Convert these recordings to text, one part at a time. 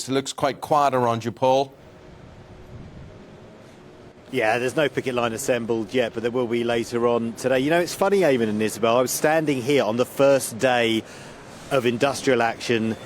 this. It looks quite quiet around you, Paul. Yeah, there's no picket line assembled yet, but there will be later on today. You know, it's funny, Eamon and Isabel, I was standing here on the first day of industrial action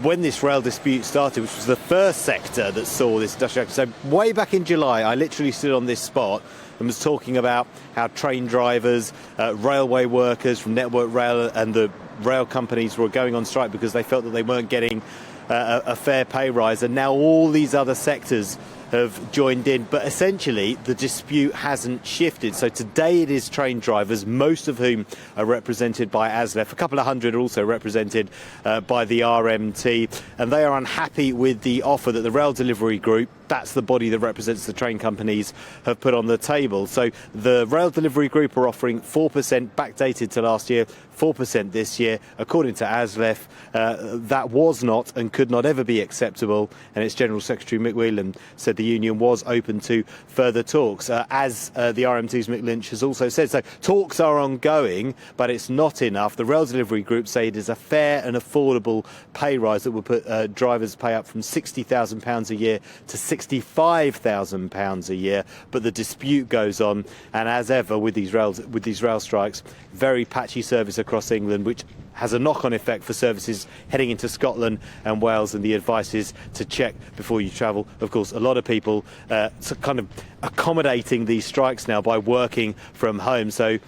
when this rail dispute started, which was the first sector that saw this industrial action. So way back in July, I literally stood on this spot and was talking about how train drivers, railway workers from Network Rail and the rail companies were going on strike because they felt that they weren't getting a fair pay rise. And now all these other sectors have joined in, but essentially the dispute hasn't shifted. So today it is train drivers, most of whom are represented by Aslef. A couple of hundred are also represented by the RMT, and they are unhappy with the offer that the Rail Delivery Group, that's the body that represents the train companies, have put on the table. So the Rail Delivery Group are offering 4% backdated to last year, 4% this year. According to Aslef, that was not and could not ever be acceptable, and its General Secretary Mick Whelan said the union was open to further talks, as the RMT's Mick Lynch has also said. So talks are ongoing, but it's not enough. The Rail Delivery Group say it is a fair and affordable pay rise that will put drivers' pay up from £60,000 a year to £65,000 a year, but the dispute goes on, and as ever with these rail strikes, very patchy service across England, which has a knock-on effect for services heading into Scotland and Wales, and the advice is to check before you travel. Of course, a lot of people kind of accommodating these strikes now by working from home, so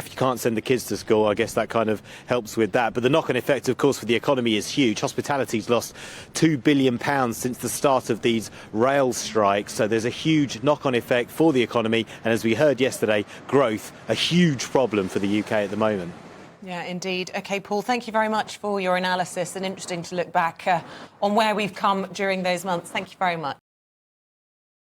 if you can't send the kids to school, I guess that kind of helps with that. But the knock-on effect, of course, for the economy is huge. Hospitality's lost £2 billion since the start of these rail strikes. So there's a huge knock-on effect for the economy. And as we heard yesterday, growth, a huge problem for the UK at the moment. Yeah, indeed. OK, Paul, thank you very much for your analysis, and interesting to look back on where we've come during those months. Thank you very much.